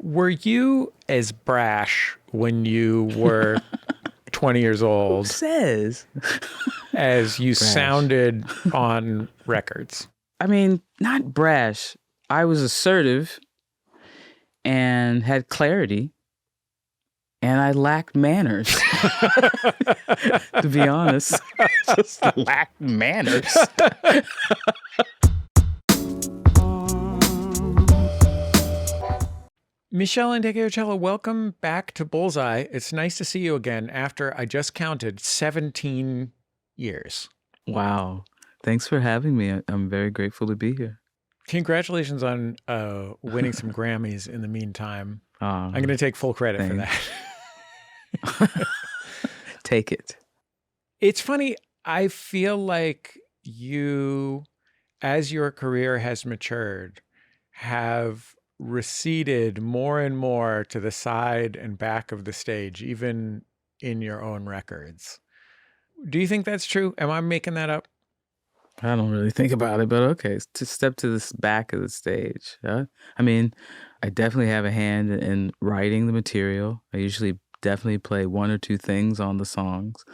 Were you as brash when you were 20 years old Says as you brash. sounded on records? I mean, not brash. I was assertive and had clarity, and I lacked manners. To be honest, just lacked manners. Meshell Ndegeocello, welcome back to Bullseye. It's nice to see you again after I just counted 17 years. Wow. Thanks for having me. I'm very grateful to be here. Congratulations on winning some Grammys in the meantime. I'm going to take full credit for that. Take it. It's funny. I feel like you, as your career has matured, have receded more and more to the side and back of the stage, even in your own records. Do you think that's true? Am I making that up? I don't really think about it, but okay. To step to the back of the stage. I mean, I definitely have a hand in writing the material. I usually definitely play one or two things on the songs.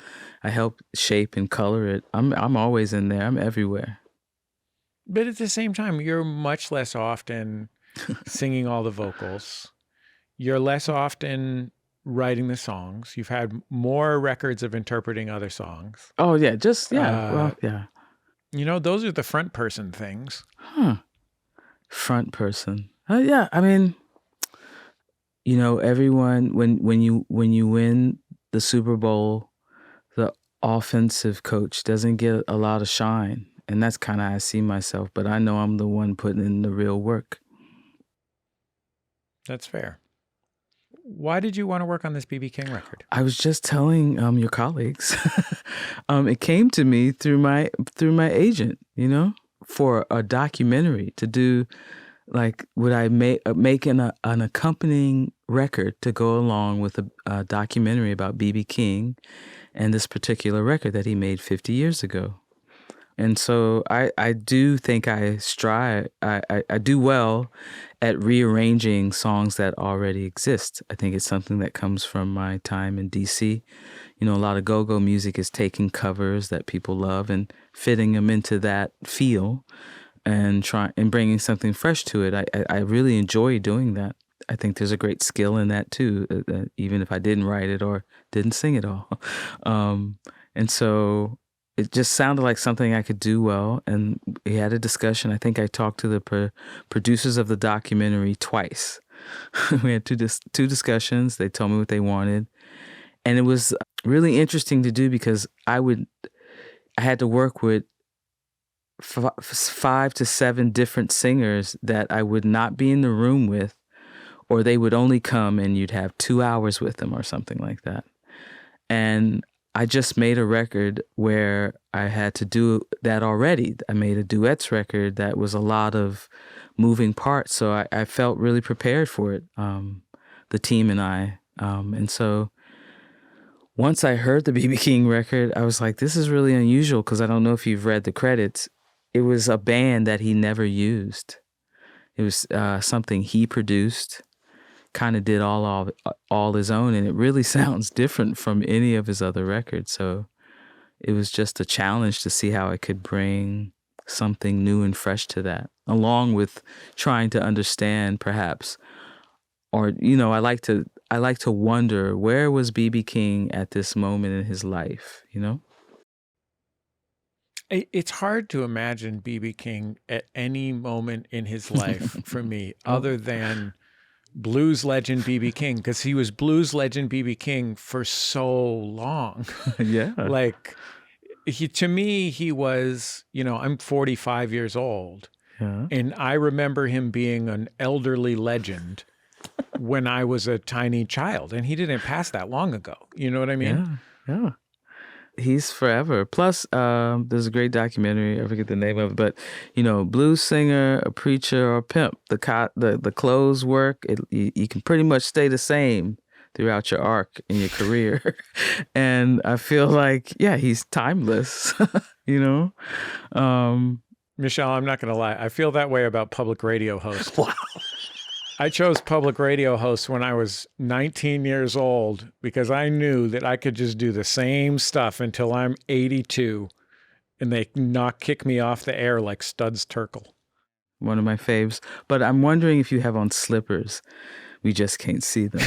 I help shape and color it. I'm always in there. I'm everywhere. But at the same time, you're much less often singing all the vocals. You're less often writing the songs. You've had more records of interpreting other songs. Oh, yeah. Yeah. You know, those are the front person things. Front person. Yeah. I mean, you know, everyone, when you win the Super Bowl, the offensive coach doesn't get a lot of shine. And that's kind of how I see myself. But I know I'm the one putting in the real work. That's fair. Why did you want to work on this B.B. King record? I was just telling your colleagues. It came to me through my agent, you know, for a documentary to do. Like, would I make an accompanying record to go along with a documentary about B.B. King and this particular record that he made 50 years ago? And so I do think I do well at rearranging songs that already exist. I think it's something that comes from my time in D.C. You know, a lot of Gogo music is taking covers that people love and fitting them into that feel and bringing something fresh to it. I really enjoy doing that. I think there's a great skill in that too, even if I didn't write it or didn't sing it all. And so it just sounded like something I could do well. And we had a discussion. I think I talked to the producers of the documentary twice. We had two discussions. They told me what they wanted. And it was really interesting to do because I had to work with 5 to 7 different singers that I would not be in the room with, or they would only come and you'd have 2 hours with them or something like that. And I just made a record where I had to do that already. I made a duets record that was a lot of moving parts. So I felt really prepared for it, the team and I. And so once I heard the B.B. King record, I was like, this is really unusual because I don't know if you've read the credits. It was a band that he never used. It was something he produced, kind of did all his own, and it really sounds different from any of his other records. So it was just a challenge to see how I could bring something new and fresh to that, along with trying to understand perhaps, or, you know, I like to wonder, where was B.B. King at this moment in his life, you know? It's hard to imagine B.B. King at any moment in his life for me, other than blues legend B.B. King, because he was blues legend B.B. King for so long. Yeah. Like, to me, he was, you know, I'm 45 years old. Yeah. And I remember him being an elderly legend when I was a tiny child. And he didn't pass that long ago. You know what I mean? Yeah. He's forever. Plus, there's a great documentary. I forget the name of it, but, you know, blues singer, a preacher, or a pimp. The clothes work. You can pretty much stay the same throughout your arc in your career, and I feel like, yeah, he's timeless. You know, Meshell, I'm not going to lie. I feel that way about public radio hosts. Wow. I chose public radio host when I was 19 years old because I knew that I could just do the same stuff until I'm 82 and they not kick me off the air like Studs Terkel. One of my faves. But I'm wondering if you have on slippers. We just can't see them.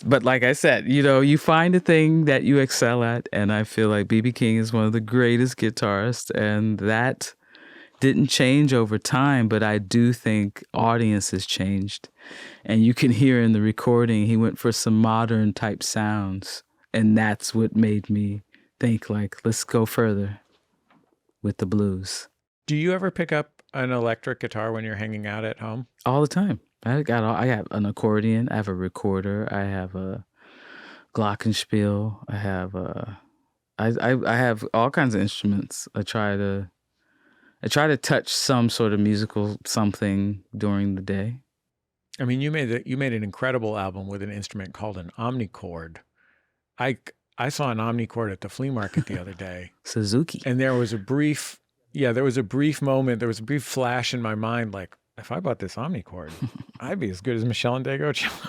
But like I said, you find a thing that you excel at. And I feel like B.B. King is one of the greatest guitarists. And that didn't change over time. But I do think audiences changed. And you can hear in the recording, he went for some modern type sounds. And that's what made me think like, let's go further with the blues. Do you ever pick up an electric guitar when you're hanging out at home? All the time. I have an accordion. I have a recorder. I have a glockenspiel. I have all kinds of instruments. I try to touch some sort of musical something during the day. I mean, you made an incredible album with an instrument called an omnichord. I saw an omnichord at the flea market the other day. Suzuki. And there was a brief moment, there was a brief flash in my mind, like, if I bought this omnichord, I'd be as good as Meshell Ndegeocello.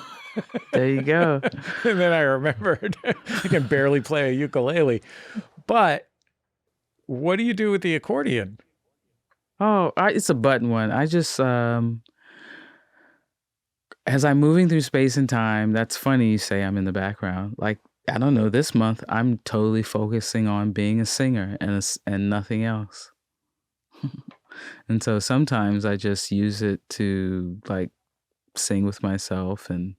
There you go. And then I remembered I can barely play a ukulele. But what do you do with the accordion? Oh, it's a button one. I just, as I'm moving through space and time, that's funny you say I'm in the background. Like, I don't know, this month I'm totally focusing on being a singer and nothing else. And so sometimes I just use it to like sing with myself and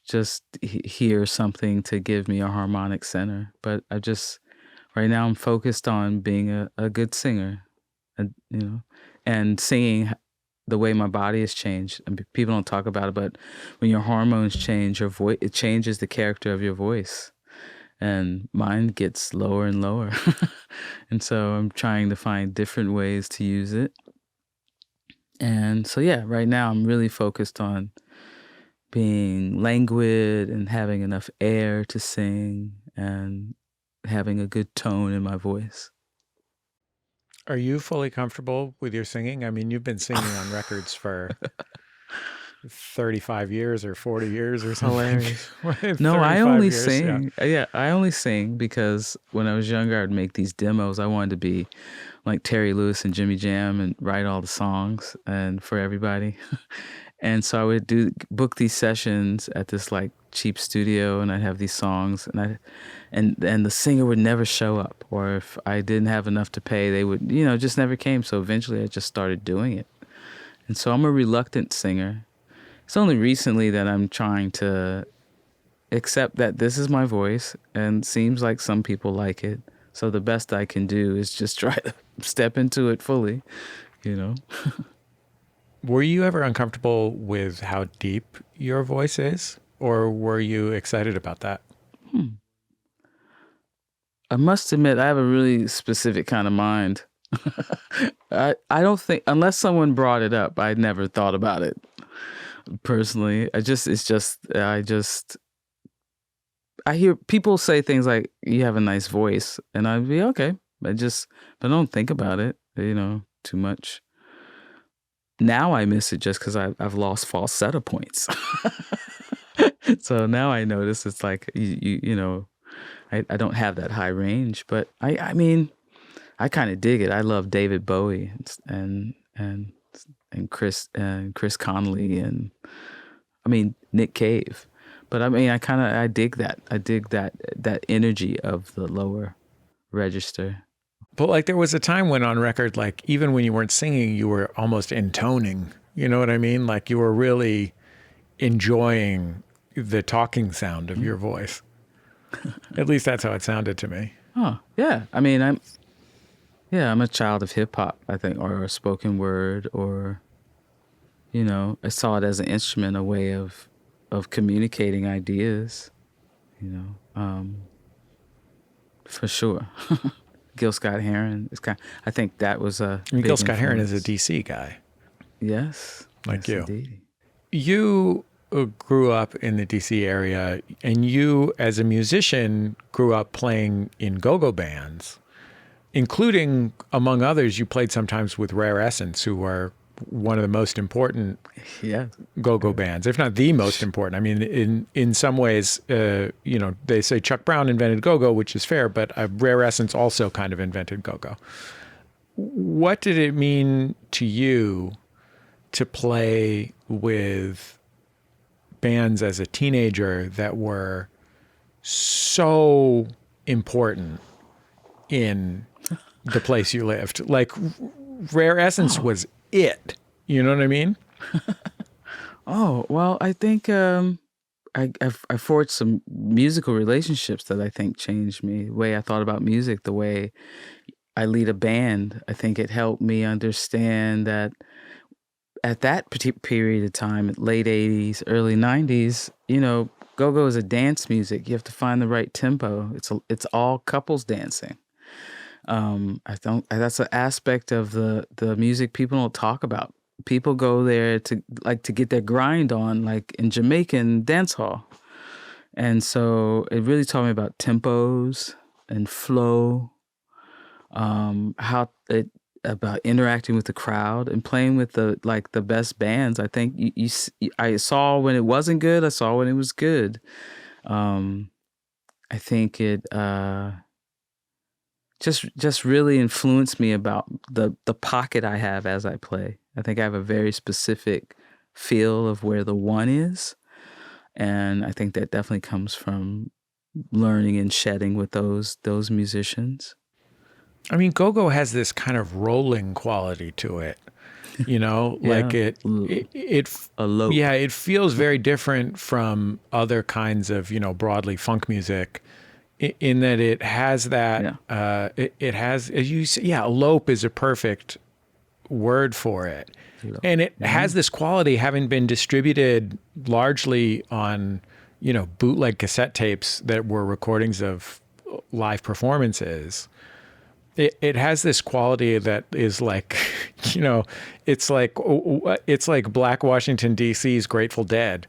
just hear something to give me a harmonic center. But right now I'm focused on being a good singer, and singing the way my body has changed. And people don't talk about it, but when your hormones change, your voice, it changes the character of your voice. And mine gets lower and lower. And so I'm trying to find different ways to use it. And so, yeah, right now I'm really focused on being languid and having enough air to sing and having a good tone in my voice. Are you fully comfortable with your singing? I mean, you've been singing on records for 35 years or 40 years or something. No, I only sing. Yeah, I only sing because when I was younger, I'd make these demos. I wanted to be like Terry Lewis and Jimmy Jam and write all the songs and for everybody. And so I would book these sessions at this like cheap studio, and I'd have these songs, and the singer would never show up, or if I didn't have enough to pay, they would, just never came. So eventually I just started doing it. And so I'm a reluctant singer. It's only recently that I'm trying to accept that this is my voice, and seems like some people like it. So the best I can do is just try to step into it fully, Were you ever uncomfortable with how deep your voice is, or were you excited about that? I must admit, I have a really specific kind of mind. I don't think, unless someone brought it up, I never thought about it. Personally, I hear people say things like, you have a nice voice, and I'd be okay. But I don't think about it, too much. Now I miss it just because I've lost falsetto points. So now I notice it's like, I don't have that high range, but I mean, I kind of dig it. I love David Bowie and Chris Connolly and Nick Cave. But I dig that. I dig that energy of the lower register. But like there was a time when on record, like even when you weren't singing, you were almost intoning. You know what I mean? Like you were really enjoying the talking sound of your voice. At least that's how it sounded to me. Oh, yeah. I'm a child of hip hop, I think, or spoken word, or, I saw it as an instrument, a way of communicating ideas, for sure. Gil Scott-Heron I think that was a big Gil Scott-Heron is influence. a DC guy. Yes. Like yes, you. Indeed. You grew up in the DC area, and you, as a musician, grew up playing in go-go bands. including, among others, you played sometimes with Rare Essence, who are one of the most important Yeah. go-go bands, if not the most important. I mean, in some ways, they say Chuck Brown invented go-go, which is fair, but Rare Essence also kind of invented go-go. What did it mean to you to play with bands as a teenager that were so important in the place you lived? Like, Rare Essence was it. You know what I mean? Oh, well, I think I forged some musical relationships that I think changed me. The way I thought about music, the way I lead a band. I think it helped me understand that at that period of time, late 80s, early 90s, go-go is a dance music. You have to find the right tempo. It's all couples dancing. That's an aspect of the music people don't talk about. People go there to get their grind on, like in Jamaican dance hall. And so it really taught me about tempos and flow, about interacting with the crowd and playing with the best bands. I think I saw when it wasn't good. I saw when it was good. I think it just really influenced me about the pocket I have as I play. I think I have a very specific feel of where the one is. And I think that definitely comes from learning and shedding with those musicians. I mean, go-go has this kind of rolling quality to it, like it feels very different from other kinds of, broadly funk music, in that it has that, it has, as you say, elope is a perfect word for it. And it has this quality, having been distributed largely on, bootleg cassette tapes that were recordings of live performances. It has this quality that is like, it's like Black Washington, D.C.'s Grateful Dead.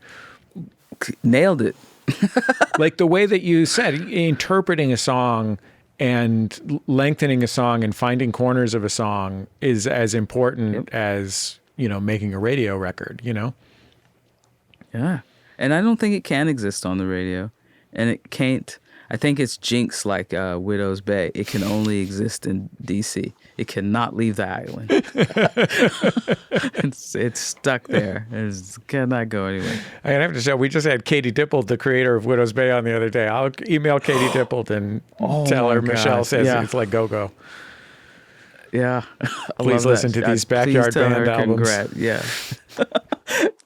Nailed it. Like the way that you said, interpreting a song and lengthening a song and finding corners of a song is as important as, making a radio record, Yeah. And I don't think it can exist on the radio. And it can't. I think it's jinx like Widow's Bay. It can only exist in D.C. It cannot leave the island. It's stuck there. It cannot go anywhere. I have to say, we just had Katie Dippold, the creator of Widow's Bay, on the other day. I'll email Katie Dippold and tell her Meshell says it's like go-go. Yeah. Please listen to these backyard band albums.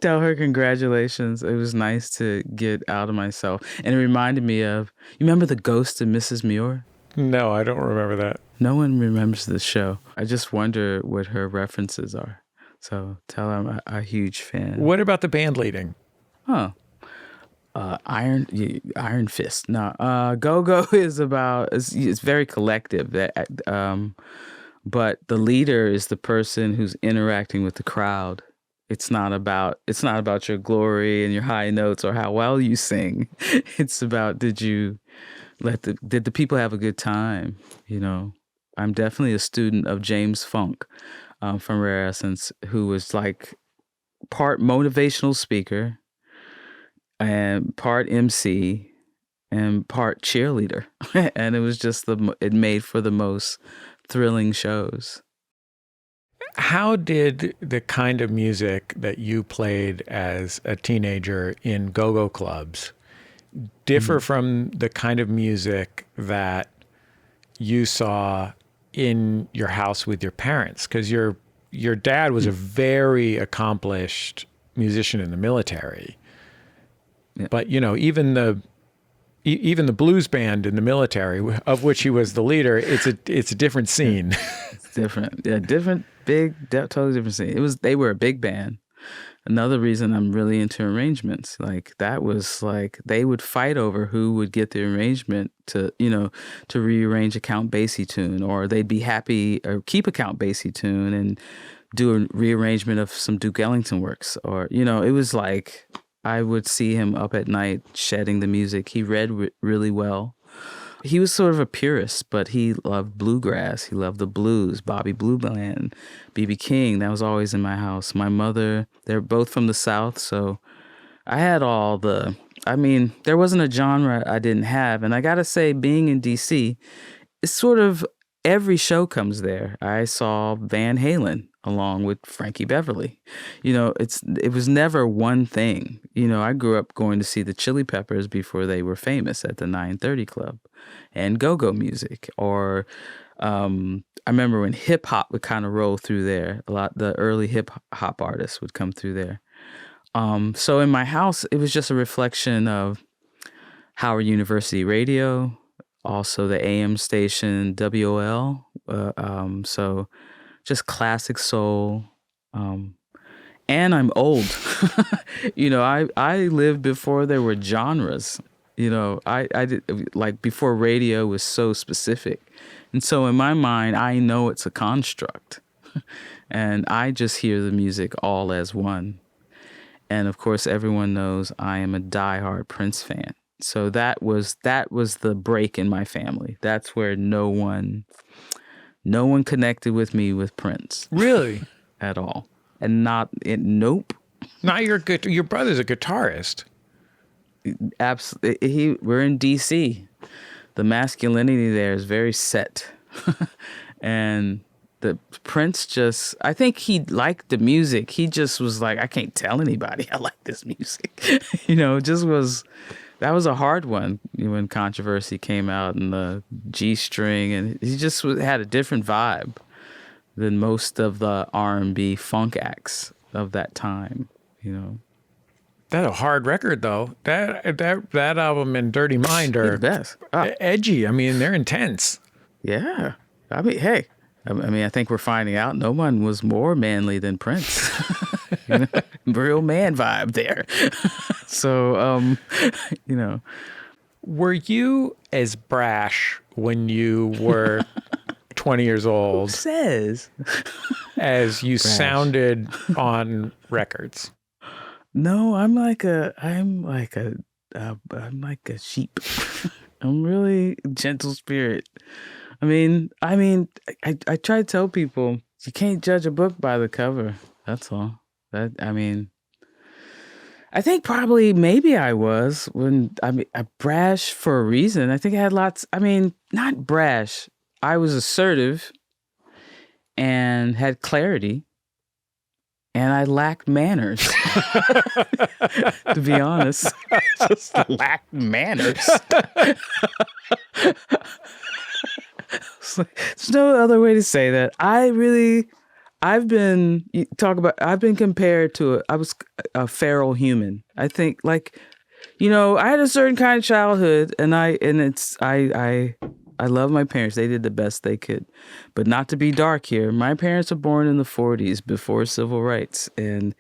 Tell her congratulations. It was nice to get out of myself. And it reminded me of, you remember The Ghost of Mrs. Muir? No, I don't remember that. No one remembers the show. I just wonder what her references are. So tell her I'm a huge fan. What about the band leading? Iron Fist. No, Go-Go is about, it's very collective. But the leader is the person who's interacting with the crowd. It's not about your glory and your high notes or how well you sing. It's about, did the people have a good time? I'm definitely a student of James Funk from Rare Essence, who was like part motivational speaker and part MC and part cheerleader. And it was just it made for the most thrilling shows. How did the kind of music that you played as a teenager in go-go clubs differ from the kind of music that you saw in your house with your parents? Because your dad was a very accomplished musician in the military. Yeah. But, even the blues band in the military, of which he was the leader, it's a different scene. It's different. Yeah, totally different scene. They were a big band. Another reason I'm really into arrangements, like that was like they would fight over who would get the arrangement to rearrange a Count Basie tune, or they'd be happy or keep a Count Basie tune and do a rearrangement of some Duke Ellington works, or it was like I would see him up at night shedding the music. He read really well. He was sort of a purist, but he loved bluegrass. He loved the blues, Bobby Blue Bland, B.B. King. That was always in my house. My mother, they're both from the South, so I had there wasn't a genre I didn't have. And I got to say, being in D.C., it's sort of every show comes there. I saw Van Halen along with Frankie Beverly. It was never one thing. I grew up going to see the Chili Peppers before they were famous at the 930 Club and Gogo music. Or I remember when hip hop would kind of roll through there. The early hip hop artists would come through there. So in my house, it was just a reflection of Howard University Radio, also the AM station WOL. So just classic soul. And I'm old. I lived before there were genres. I did, like, before radio was so specific. And so in my mind, I know it's a construct. And I just hear the music all as one. And of course, everyone knows I am a diehard Prince fan. So that was the break in my family. That's where no one connected with me with Prince. Really? At all. And nope. Not your brother's a guitarist. Absolutely. We're in DC. The masculinity there is very set. And the Prince I think he liked the music. He just was like, I can't tell anybody I like this music. That was a hard one when Controversy came out and the G string, and he just had a different vibe than most of the R&B funk acts of that time. That's a hard record, though. That album and Dirty Mind are the best. Edgy. I mean, they're intense. Yeah. I mean, hey. I think we're finding out no one was more manly than Prince. Real man vibe there. So, Were you as brash when you were 20 years old as you brash sounded on records? No, I'm like a sheep. I'm really gentle spirit. I try to tell people you can't judge a book by the cover. That's all. I think probably maybe I was a brash for a reason. I think I had lots. Not brash. I was assertive and had clarity, and I lacked manners. To be honest, just lacked manners. There's no other way to say that. I've been compared to I was a feral human. I think, I had a certain kind of childhood, and I love my parents. They did the best they could. But not to be dark here, my parents were born in the 40s before civil rights, and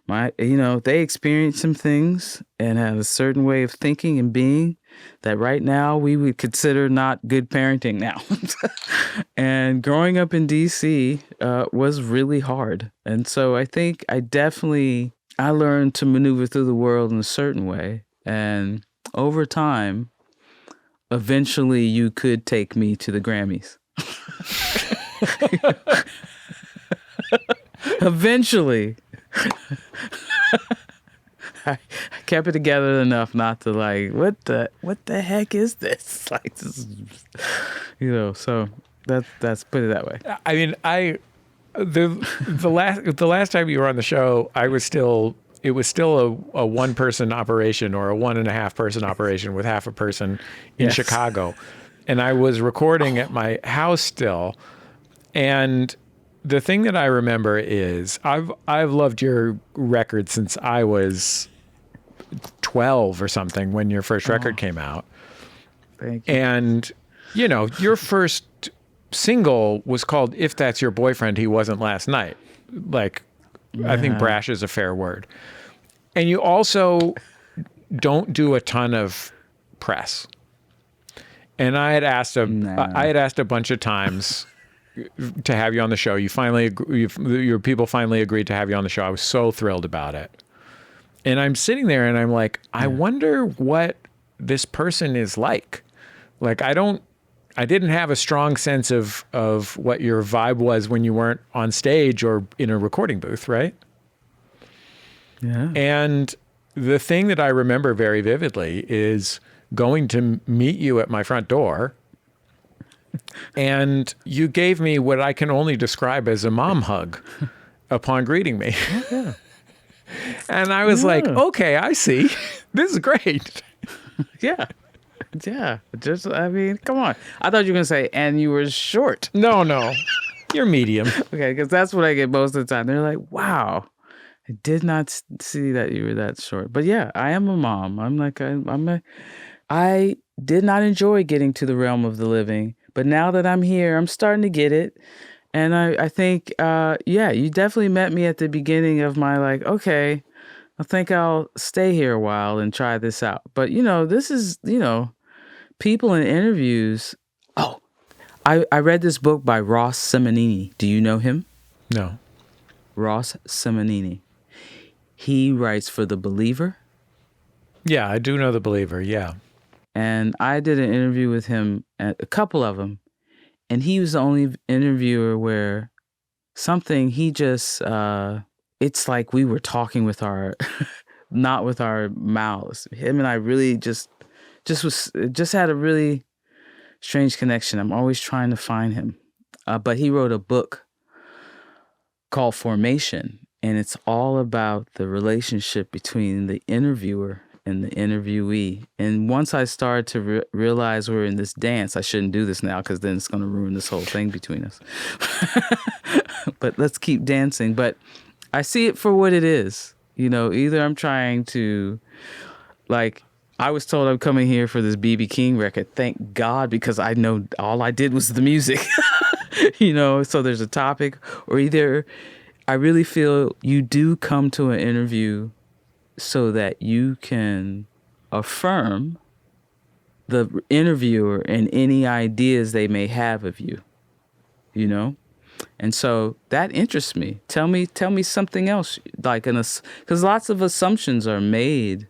they experienced some things and had a certain way of thinking and being that right now we would consider not good parenting now. And growing up in DC was really hard. And so I think I learned to maneuver through the world in a certain way. And over time, eventually you could take me to the Grammys. Eventually. I kept it together enough not to what the heck is this? This is, so that's put it that way. I mean, the last time you were on the show, it was still a one person operation or a 1.5 person operation with half a person in Chicago. And I was recording at my house still. And the thing that I remember is I've loved your record since I was 12 or something when your first record came out. Thank you. And, your first single was called If That's Your Boyfriend, He Wasn't Last Night. I think brash is a fair word. And you also don't do a ton of press. And I had asked a bunch of times to have you on the show. Your people finally agreed to have you on the show. I was so thrilled about it. And I'm sitting there and I'm like, I wonder what this person is like. Like I didn't have a strong sense of what your vibe was when you weren't on stage or in a recording booth, right? Yeah. And the thing that I remember very vividly is going to meet you at my front door, and you gave me what I can only describe as a mom hug upon greeting me. Yeah. And I was like, Yeah. okay, I see. This is great. Yeah. Yeah. Just, I mean, come on. I thought you were going to say, and you were short. No, you're medium. Okay. Because that's what I get most of the time. They're like, wow, I did not see that you were that short. But yeah, I am a mom. I did not enjoy getting to the realm of the living. But now that I'm here, I'm starting to get it. And I think, yeah, you definitely met me at the beginning of my like, okay, I think I'll stay here a while and try this out. But, this is, people in interviews. Oh, I read this book by Ross Simonini. Do you know him? No. Ross Simonini. He writes for The Believer. Yeah, I do know The Believer. Yeah. And I did an interview with him, a couple of them. And he was the only interviewer where something he just, it's like we were talking with our, not with our mouths. Him and I really just had a really strange connection. I'm always trying to find him. But he wrote a book called Formation, and it's all about the relationship between the interviewer and the interviewee. And once I started to realize we're in this dance, I shouldn't do this now because then it's going to ruin this whole thing between us. But let's keep dancing. But I see it for what it is. Either I'm trying to, like, I was told I'm coming here for this B.B. King record. Thank God, because I know all I did was the music. So there's a topic, or either I really feel you do come to an interview so that you can affirm the interviewer and any ideas they may have of you, And so that interests me. Tell me something else, like, because lots of assumptions are made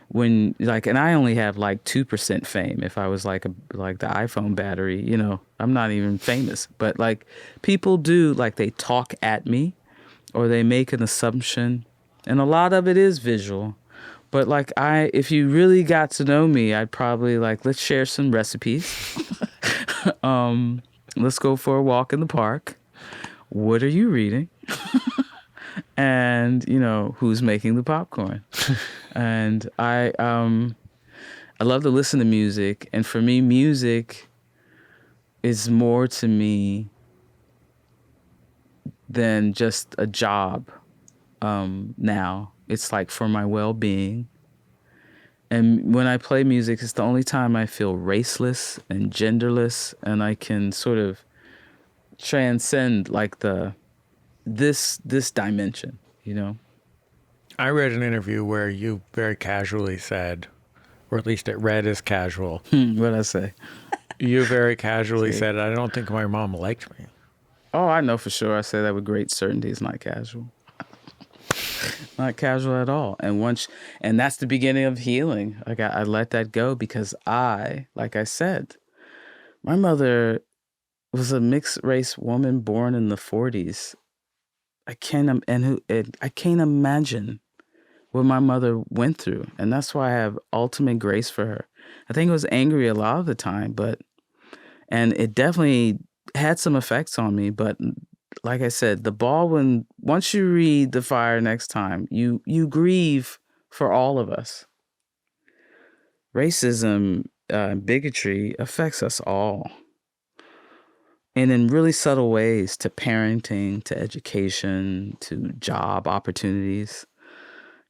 when, like, and I only have like 2% fame. If I was like the iPhone battery, I'm not even famous. But like, people do, like, they talk at me or they make an assumption, and a lot of it is visual. But like, if you really got to know me, I'd probably like, let's share some recipes. Let's go for a walk in the park. What are you reading? And who's making the popcorn? And I love to listen to music, and for me, music is more to me than just a job. Now it's like for my well-being, and when I play music, it's the only time I feel raceless and genderless, and I can sort of transcend like this dimension, I read an interview where you very casually said, or at least it read as casual. What'd I say? You very casually said, I don't think my mom liked me. Oh, I know for sure. I say that with great certainty. It's not casual. Not casual at all. And that's the beginning of healing. Like, I let that go because like I said, my mother was a mixed race woman born in the 40s. I can't imagine what my mother went through. And that's why I have ultimate grace for her. I think I was angry a lot of the time, and it definitely had some effects on me. But like I said, once you read The Fire Next Time, you grieve for all of us. Racism, bigotry affects us all. And in really subtle ways, to parenting, to education, to job opportunities.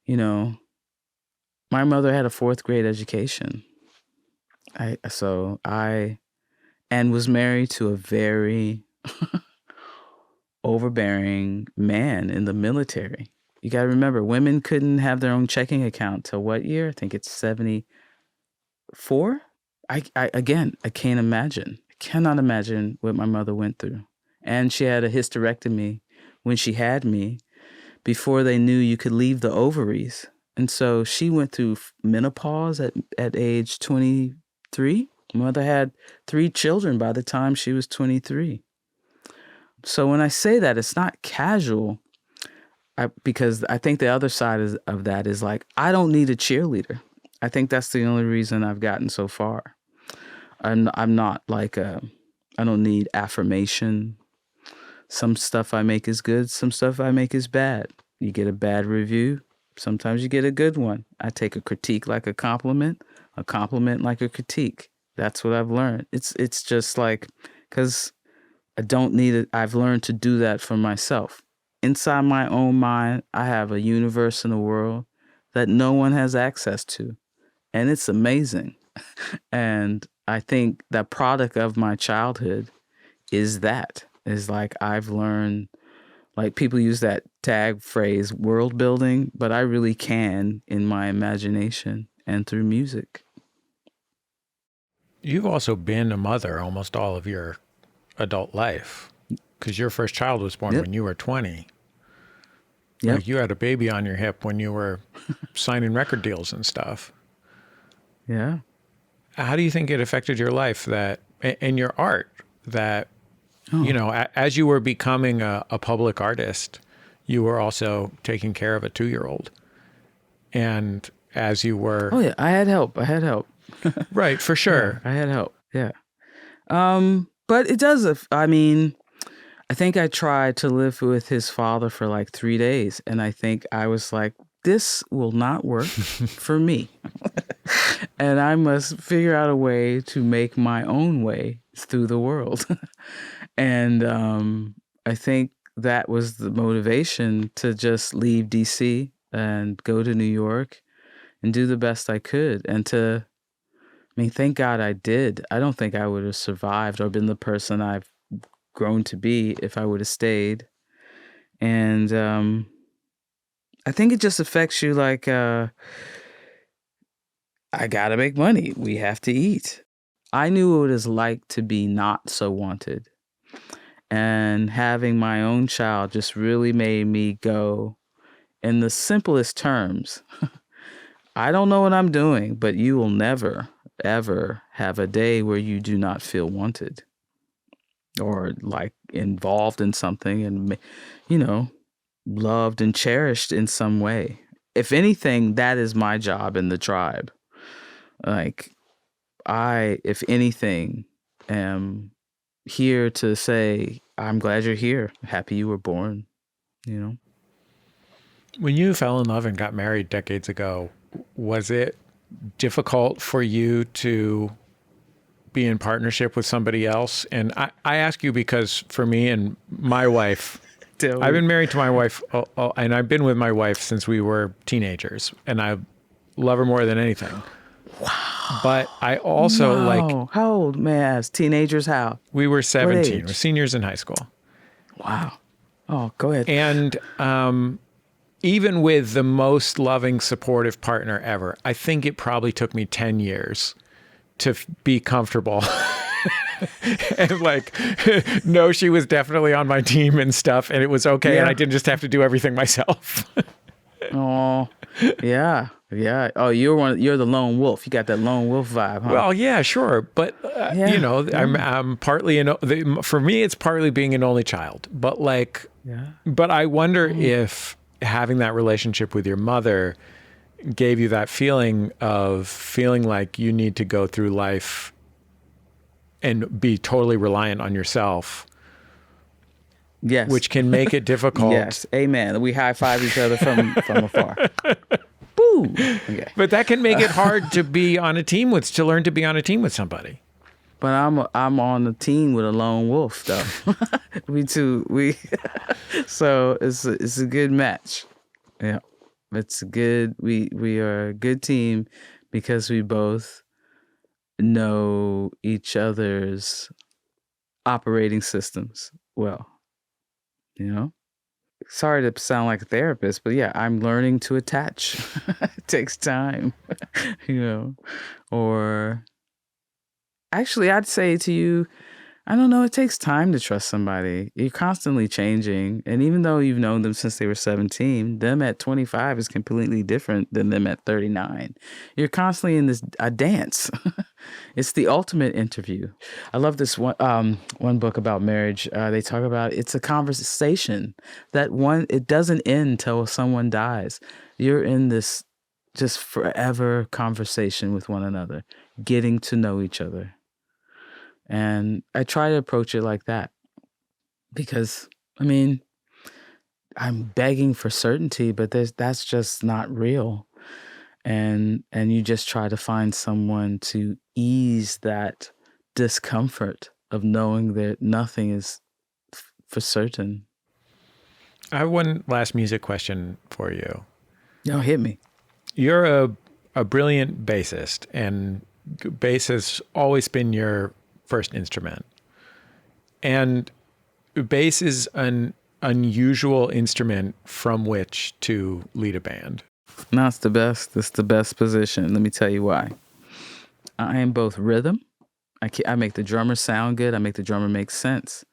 My mother had a 4th grade education. And was married to a very overbearing man in the military. You got to remember, women couldn't have their own checking account till what year? I think it's 74. I can't imagine. I cannot imagine what my mother went through. And she had a hysterectomy when she had me, before they knew you could leave the ovaries. And so she went through menopause at age 23. Mother had 3 children by the time she was 23. So when I say that, it's not casual, because I think the other side of that is like, I don't need a cheerleader. I think that's the only reason I've gotten so far. I'm not like I don't need affirmation. Some stuff I make is good. Some stuff I make is bad. You get a bad review. Sometimes you get a good one. I take a critique like a compliment like a critique. That's what I've learned. It's just like, because I don't need it. I've learned to do that for myself. Inside my own mind, I have a universe in the world that no one has access to. And it's amazing. And I think that product of my childhood is like I've learned, like people use that tag phrase, world building, but I really can in my imagination and through music. You've also been a mother almost all of your adult life, because your first child was born when you were 20. Yep. Like you had a baby on your hip when you were signing record deals and stuff. Yeah. How do you think it affected your life and your art that, as you were becoming a public artist, you were also taking care of a 2-year-old. And as you were... Oh, yeah. I had help. Right, for sure. Yeah, I had help. Yeah. But it does. I mean, I think I tried to live with his father for like 3 days. And I think I was like, this will not work for me. And I must figure out a way to make my own way through the world. And I think that was the motivation to just leave DC and go to New York and do the best I could. And thank God I did. I don't think I would have survived or been the person I've grown to be if I would have stayed. And I think it just affects you like, I gotta make money. We have to eat. I knew what it was like to be not so wanted. And having my own child just really made me go, in the simplest terms, I don't know what I'm doing, but you will never, ever have a day where you do not feel wanted or like involved in something and, loved and cherished in some way. If anything, that is my job in the tribe. Like, if anything, am here to say, I'm glad you're here. Happy you were born, When you fell in love and got married decades ago, was it difficult for you to be in partnership with somebody else? And I ask you because for me and my wife, I've been married to my wife, and I've been with my wife since we were teenagers, and I love her more than anything. Wow. But I also How old, may I ask? Teenagers, how? We were 17. We're seniors in high school. Wow. Oh, go ahead. And even with the most loving, supportive partner ever, I think it probably took me 10 years to be comfortable. And like, no, she was definitely on my team and stuff, and it was okay. Yeah. And I didn't just have to do everything myself. Oh, yeah. Yeah. Oh, you're the lone wolf. You got that lone wolf vibe, huh? Well, yeah, sure. But, I'm partly, for me, it's partly being an only child. But but I wonder if having that relationship with your mother gave you that feeling of feeling like you need to go through life and be totally reliant on yourself. Yes. Which can make it difficult. Yes. Amen. We high five each other from afar. Boo. Okay. But that can make it hard to learn to be on a team with somebody. But I'm on the team with a lone wolf though. So it's a good match. Yeah. It's good. We are a good team because we both know each other's operating systems well. Sorry to sound like a therapist, but yeah, I'm learning to attach. It takes time, Or actually, I'd say to you, I don't know. It takes time to trust somebody. You're constantly changing. And even though you've known them since they were 17, them at 25 is completely different than them at 39. You're constantly in a dance. It's the ultimate interview. I love this one book about marriage. They talk about it's a conversation it doesn't end till someone dies. You're in this just forever conversation with one another, getting to know each other. And I try to approach it like that because, I mean, I'm begging for certainty, but that's just not real. And you just try to find someone to ease that discomfort of knowing that nothing is for certain. I have one last music question for you. No, hit me. You're a brilliant bassist, and bass has always been your first instrument. And bass is an unusual instrument from which to lead a band. No, it's the best. It's the best position. Let me tell you why. I am both rhythm. I make the drummer sound good. I make the drummer make sense.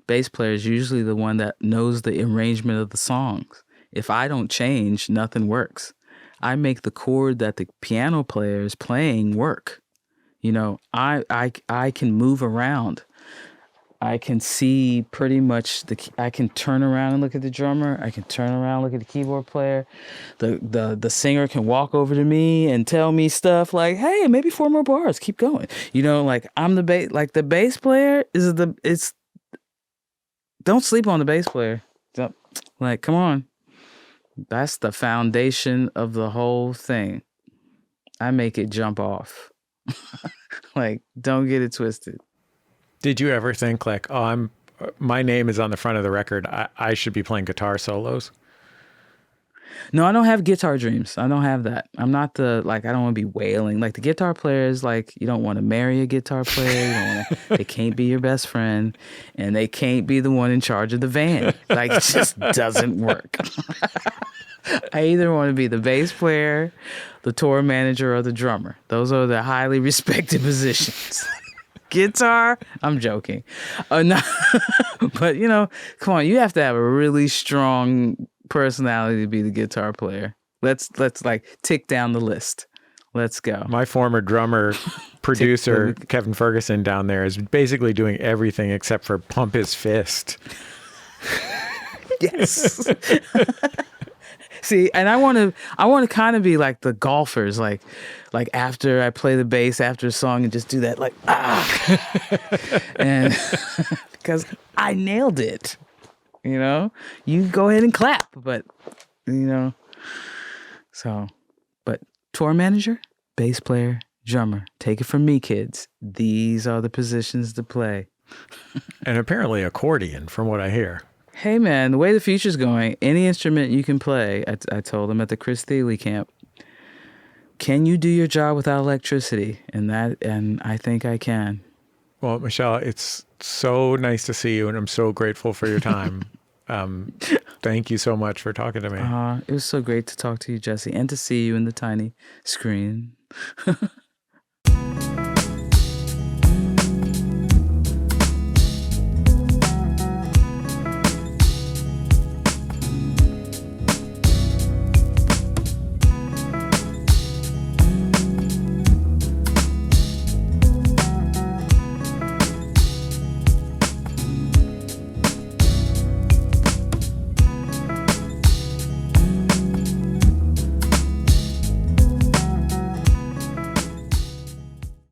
Bass player is usually the one that knows the arrangement of the songs. If I don't change, nothing works. I make the chord that the piano player is playing work. You know, I can move around. I can see pretty much I can turn around and look at the drummer. I can turn around and look at the keyboard player. The singer can walk over to me and tell me stuff like, "Hey, maybe 4 more bars. Keep going." You know, like I'm the bass. Like the bass player don't sleep on the bass player. Like, come on. That's the foundation of the whole thing. I make it jump off. Like, don't get it twisted. Did you ever think like, oh, my name is on the front of the record, I should be playing guitar solos? No, I don't have guitar dreams. I don't have that. I'm not I don't want to be wailing. Like the guitar players, like you don't want to marry a guitar player. They can't be your best friend, and they can't be the one in charge of the van. Like it just doesn't work. I either want to be the bass player, the tour manager, or the drummer. Those are the highly respected positions. Guitar, I'm joking. No, but you know, come on, you have to have a really strong personality to be the guitar player. Let's like tick down the list. Let's go. My former drummer, producer, Kevin Ferguson down there is basically doing everything except for pump his fist. Yes. See, and I want to kind of be like the golfers, like after I play the bass after a song and just do that, like and because I nailed it, you know. You go ahead and clap, but you know. So, but tour manager, bass player, drummer, take it from me, kids. These are the positions to play. And apparently accordion, from what I hear. Hey man, the way the future's going, any instrument you can play. I told them at the Chris Thiele camp, can you do your job without electricity? And I think I can. Well, Meshell, it's so nice to see you, and I'm so grateful for your time. Thank you so much for talking to me. It was so great to talk to you, Jesse, and to see you in the tiny screen.